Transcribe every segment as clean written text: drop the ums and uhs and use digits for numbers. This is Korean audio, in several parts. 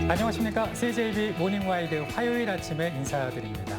안녕하십니까. CJB 모닝와이드 화요일 아침에 인사드립니다.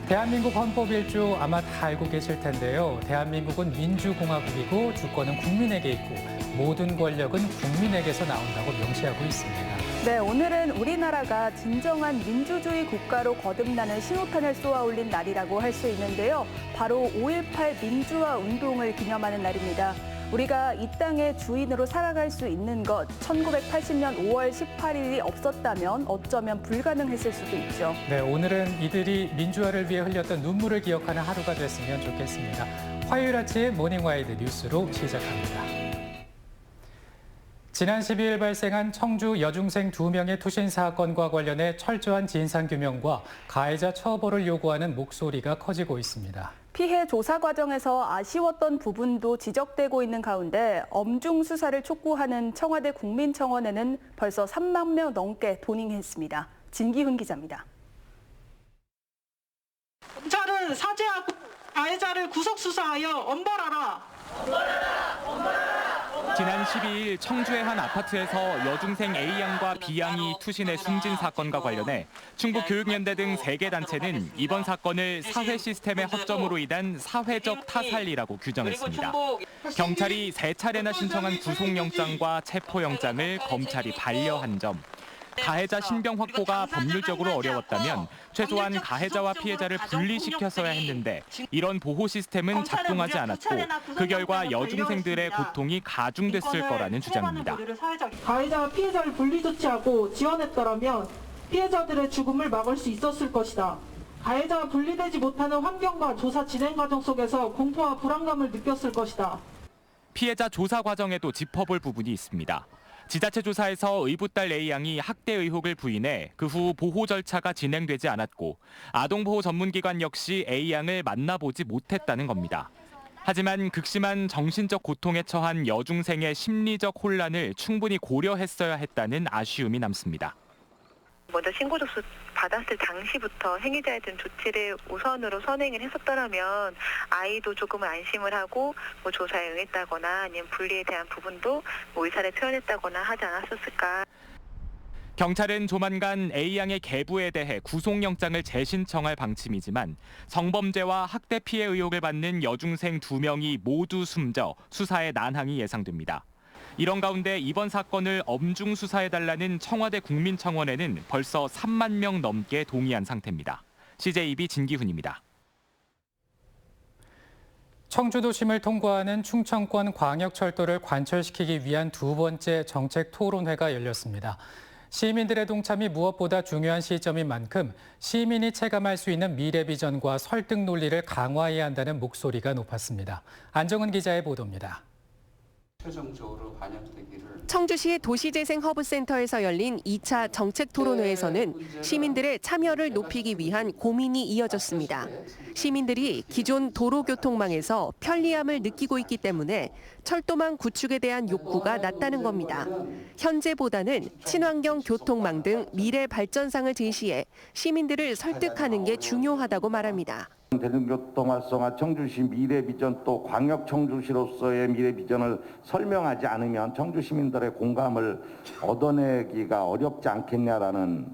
대한민국 헌법 1조 아마 다 알고 계실 텐데요. 대한민국은 민주공화국이고 주권은 국민에게 있고 모든 권력은 국민에게서 나온다고 명시하고 있습니다. 네, 오늘은 우리나라가 진정한 민주주의 국가로 거듭나는 신호탄을 쏘아 올린 날이라고 할 수 있는데요. 바로 5.18 민주화 운동을 기념하는 날입니다. 우리가 이 땅의 주인으로 살아갈 수 있는 것, 1980년 5월 18일이 없었다면 어쩌면 불가능했을 수도 있죠. 네, 오늘은 이들이 민주화를 위해 흘렸던 눈물을 기억하는 하루가 됐으면 좋겠습니다. 화요일 아침 모닝와이드 뉴스로 시작합니다. 지난 12일 발생한 청주 여중생 2명의 투신 사건과 관련해 철저한 진상규명과 가해자 처벌을 요구하는 목소리가 커지고 있습니다. 피해 조사 과정에서 아쉬웠던 부분도 지적되고 있는 가운데 엄중 수사를 촉구하는 청와대 국민청원에는 벌써 3만 명 넘게 도닝했습니다. 진기훈 기자입니다. 검찰은 사죄하고 가해자를 구속 수사하여 엄벌하라. 지난 12일 청주의 한 아파트에서 여중생 A양과 B양이 투신해 숨진 사건과 관련해 충북교육연대 등 3개 단체는 이번 사건을 사회 시스템의 허점으로 인한 사회적 타살이라고 규정했습니다. 경찰이 3차례나 신청한 구속영장과 체포영장을 검찰이 반려한 점, 가해자 신병 확보가 법률적으로 어려웠다면 최소한 가해자와 피해자를 분리시켰어야 했는데 이런 보호 시스템은 작동하지 않았고 그 결과 여중생들의 고통이 가중됐을 거라는 주장입니다. 가해자와 피해자를 분리 조치하고 지원했더라면 피해자들의 죽음을 막을 수 있었을 것이다. 가해자와 분리되지 못하는 환경과 조사 진행 과정 속에서 공포와 불안감을 느꼈을 것이다. 피해자 조사 과정에도 짚어볼 부분이 있습니다. 지자체 조사에서 의붓딸 A양이 학대 의혹을 부인해 그 후 보호 절차가 진행되지 않았고 아동보호 전문기관 역시 A양을 만나보지 못했다는 겁니다. 하지만 극심한 정신적 고통에 처한 여중생의 심리적 혼란을 충분히 고려했어야 했다는 아쉬움이 남습니다. 먼저 신고 접수 받았을 당시부터 행위자에 대한 조치를 우선으로 선행을 했었더라면 아이도 조금은 안심을 하고 조사에 응했다거나 아니면 분리에 대한 부분도 의사를 표현했다거나 하지 않았었을까. 경찰은 조만간 A양의 계부에 대해 구속영장을 재신청할 방침이지만 성범죄와 학대 피해 의혹을 받는 여중생 2명이 모두 숨져 수사에 난항이 예상됩니다. 이런 가운데 이번 사건을 엄중 수사해달라는 청와대 국민청원에는 벌써 3만 명 넘게 동의한 상태입니다. CJB 진기훈입니다. 청주도심을 통과하는 충청권 광역철도를 관철시키기 위한 두 번째 정책 토론회가 열렸습니다. 시민들의 동참이 무엇보다 중요한 시점인 만큼 시민이 체감할 수 있는 미래 비전과 설득 논리를 강화해야 한다는 목소리가 높았습니다. 안정은 기자의 보도입니다. 최종적으로 반영되기를. 청주시 도시재생 허브센터에서 열린 2차 정책 토론회에서는 시민들의 참여를 높이기 위한 고민이 이어졌습니다. 시민들이 기존 도로교통망에서 편리함을 느끼고 있기 때문에 철도망 구축에 대한 욕구가 낮다는 겁니다. 현재보다는 친환경 교통망 등 미래 발전상을 제시해 시민들을 설득하는 게 중요하다고 말합니다. 대중교통 활성화, 청주시 미래 비전 또 광역 청주시로서의 미래 비전을 설명하지 않으면 청주 시민들의 공감을 얻어내기가 어렵지 않겠냐라는.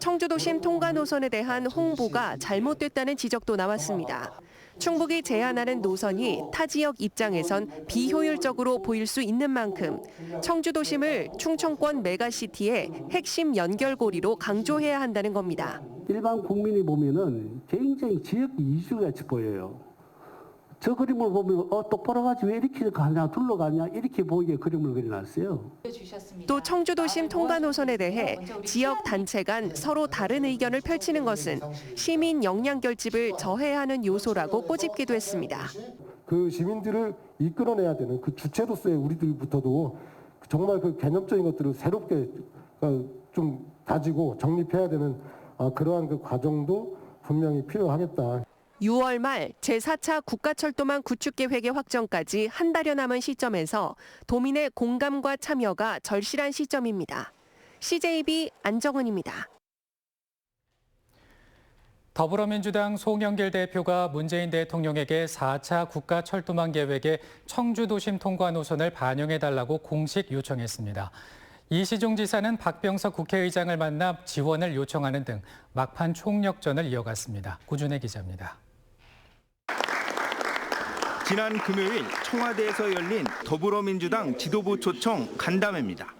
청주도심 통과 노선에 대한 홍보가 잘못됐다는 지적도 나왔습니다. 충북이 제안하는 노선이 타 지역 입장에선 비효율적으로 보일 수 있는 만큼 청주도심을 충청권 메가시티의 핵심 연결고리로 강조해야 한다는 겁니다. 일반 국민이 보면은 굉장히 지역 이주같이 보여요. 저 그림을 보면 똑바로 가지 왜 이렇게 가냐 둘러가냐 이렇게 보이게 그림을 그려놨어요. 또 청주도심 통과 노선에 대해 지역 단체 간 서로 다른 의견을 펼치는 것은 시민 역량 결집을 저해하는 요소라고 꼬집기도 했습니다. 그 시민들을 이끌어내야 되는 그 주체로서의 우리들부터도 정말 그 개념적인 것들을 새롭게 좀 다지고 정립해야 되는 그러한 그 과정도 분명히 필요하겠다. 6월 말 제4차 국가철도망 구축계획의 확정까지 한 달여 남은 시점에서 도민의 공감과 참여가 절실한 시점입니다. CJB 안정은입니다. 더불어민주당 송영길 대표가 문재인 대통령에게 4차 국가철도망 계획의 청주도심 통과 노선을 반영해달라고 공식 요청했습니다. 이시종 지사는 박병석 국회의장을 만나 지원을 요청하는 등 막판 총력전을 이어갔습니다. 고준혜 기자입니다. 지난 금요일 청와대에서 열린 더불어민주당 지도부 초청 간담회입니다.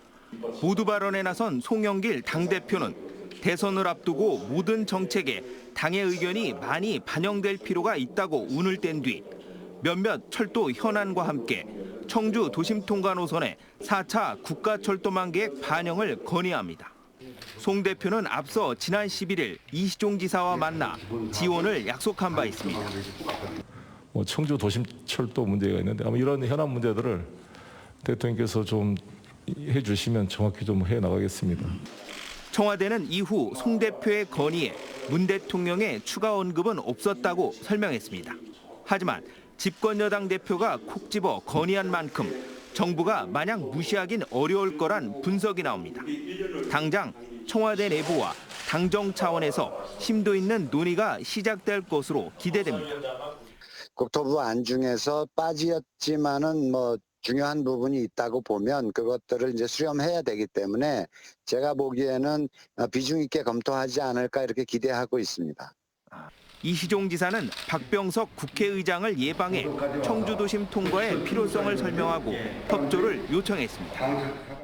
모두 발언에 나선 송영길 당대표는 대선을 앞두고 모든 정책에 당의 의견이 많이 반영될 필요가 있다고 운을 뗀 뒤 몇몇 철도 현안과 함께 청주 도심 통과 노선의 4차 국가철도망 계획 반영을 건의합니다. 송 대표는 앞서 지난 11일 이시종 지사와 만나 지원을 약속한 바 있습니다. 청주 도심 철도 문제가 있는데 아마 이런 현안 문제들을 대통령께서 좀 해주시면 정확히 좀 해나가겠습니다. 청와대는 이후 송 대표의 건의에 문 대통령의 추가 언급은 없었다고 설명했습니다. 하지만 집권 여당 대표가 콕 집어 건의한 만큼 정부가 마냥 무시하긴 어려울 거란 분석이 나옵니다. 당장 청와대 내부와 당정 차원에서 심도 있는 논의가 시작될 것으로 기대됩니다. 국토부 안중에서 빠지었지만은 중요한 부분이 있다고 보면 그것들을 이제 수렴해야 되기 때문에 제가 보기에는 비중 있게 검토하지 않을까 이렇게 기대하고 있습니다. 이시종 지사는 박병석 국회의장을 예방해 청주도심 통과의 필요성을 설명하고 협조를 요청했습니다.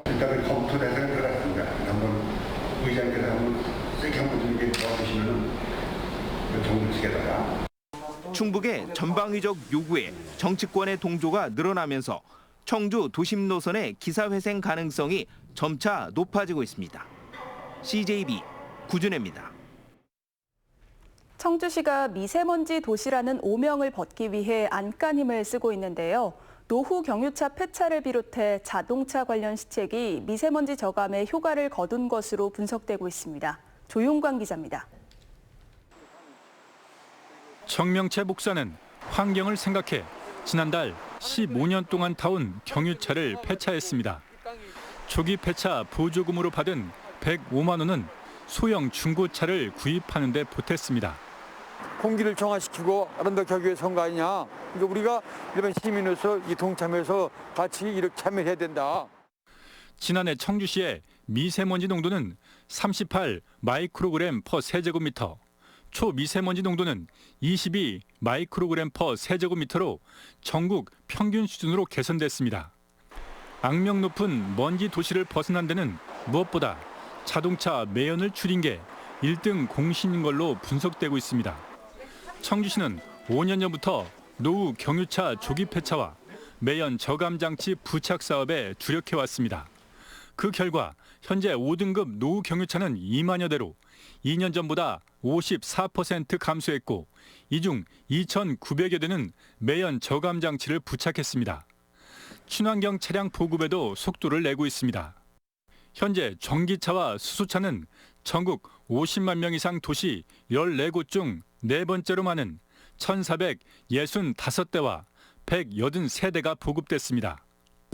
일단은 검토 대상에 들어갔습니다. 한번 의장께서 한번 세게 한번 이렇게 도와주시면은 정부 측에다가. 충북의 전방위적 요구에 정치권의 동조가 늘어나면서 청주 도심 노선의 기사회생 가능성이 점차 높아지고 있습니다. CJB 구준혜입니다. 청주시가 미세먼지 도시라는 오명을 벗기 위해 안간힘을 쓰고 있는데요. 노후 경유차 폐차를 비롯해 자동차 관련 시책이 미세먼지 저감에 효과를 거둔 것으로 분석되고 있습니다. 조용광 기자입니다. 청명채 목사는 환경을 생각해 지난달 15년 동안 타온 경유차를 폐차했습니다. 초기 폐차 보조금으로 받은 105만 원은 소형 중고차를 구입하는 데 보탰습니다. 공기를 정화시키고 아름답게 하기 위해서 한 거 아니냐. 그러니까 우리가 일반 시민으로서 이 동참해서 같이 이렇게 참여해야 된다. 지난해 청주시의 미세먼지 농도는 38 마이크로그램 퍼 세제곱미터, 초미세먼지 농도는 22 마이크로그램 퍼 세제곱미터로 전국 평균 수준으로 개선됐습니다. 악명 높은 먼지 도시를 벗어난 데는 무엇보다 자동차 매연을 줄인 게 1등 공신인 걸로 분석되고 있습니다. 청주시는 5년 전부터 노후 경유차 조기 폐차와 매연 저감 장치 부착 사업에 주력해왔습니다. 그 결과 현재 5등급 노후 경유차는 2만여 대로 2년 전보다 54% 감소했고 이 중 2,900여 대는 매연 저감 장치를 부착했습니다. 친환경 차량 보급에도 속도를 내고 있습니다. 현재 전기차와 수소차는 전국 50만 명 이상 도시 14곳 중 네 번째로 많은 1,465대와 183대가 보급됐습니다.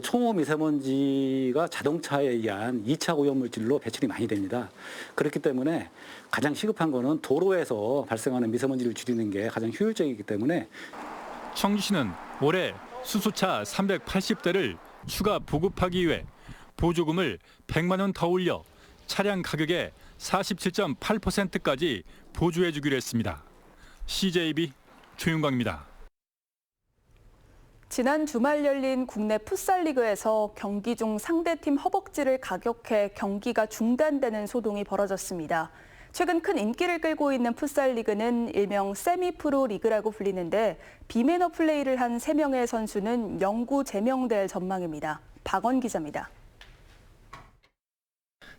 초미세먼지가 자동차에 의한 2차 오염물질로 배출이 많이 됩니다. 그렇기 때문에 가장 시급한 거는 도로에서 발생하는 미세먼지를 줄이는 게 가장 효율적이기 때문에 청주시는 올해 수소차 380대를 추가 보급하기 위해 보조금을 100만 원 더 올려 차량 가격의 47.8%까지 보조해 주기로 했습니다. CJB 조윤광입니다. 지난 주말 열린 국내 풋살리그에서 경기 중 상대팀 허벅지를 가격해 경기가 중단되는 소동이 벌어졌습니다. 최근 큰 인기를 끌고 있는 풋살리그는 일명 세미프로 리그라고 불리는데 비매너 플레이를 한 3명의 선수는 영구 제명될 전망입니다. 박원 기자입니다.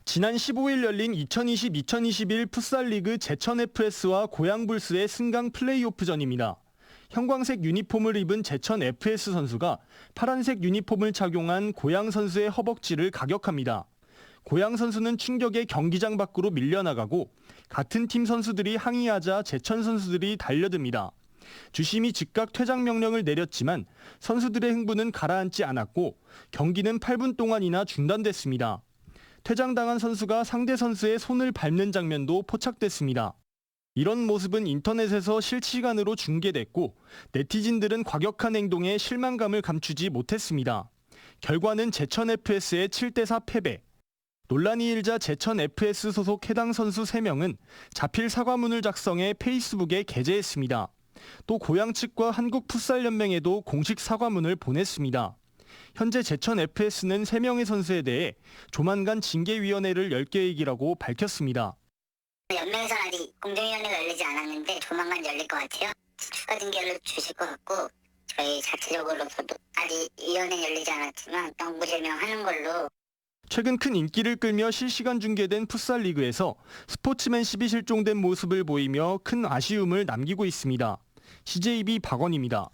지난 15일 열린 2020-2021 풋살리그 제천FS와 고양불스의 승강 플레이오프전입니다. 형광색 유니폼을 입은 제천 FS 선수가 파란색 유니폼을 착용한 고양 선수의 허벅지를 가격합니다. 고양 선수는 충격에 경기장 밖으로 밀려나가고 같은 팀 선수들이 항의하자 제천 선수들이 달려듭니다. 주심이 즉각 퇴장 명령을 내렸지만 선수들의 흥분은 가라앉지 않았고 경기는 8분 동안이나 중단됐습니다. 퇴장당한 선수가 상대 선수의 손을 밟는 장면도 포착됐습니다. 이런 모습은 인터넷에서 실시간으로 중계됐고 네티즌들은 과격한 행동에 실망감을 감추지 못했습니다. 결과는 제천 FS의 7대4 패배. 논란이 일자 제천 FS 소속 해당 선수 3명은 자필 사과문을 작성해 페이스북에 게재했습니다. 또 고양 측과 한국풋살연맹에도 공식 사과문을 보냈습니다. 현재 제천 FS는 3명의 선수에 대해 조만간 징계위원회를 열 계획이라고 밝혔습니다. 연맹에서 아직 공정위원회가 열리지 않았는데 조만간 열릴 것 같아요. 추가 징계를 주실 것 같고 저희 자체적으로서도 아직 위원회 열리지 않았지만 영구제명하는 걸로. 최근 큰 인기를 끌며 실시간 중계된 풋살 리그에서 스포츠맨십이 실종된 모습을 보이며 큰 아쉬움을 남기고 있습니다. CJB 박원입니다.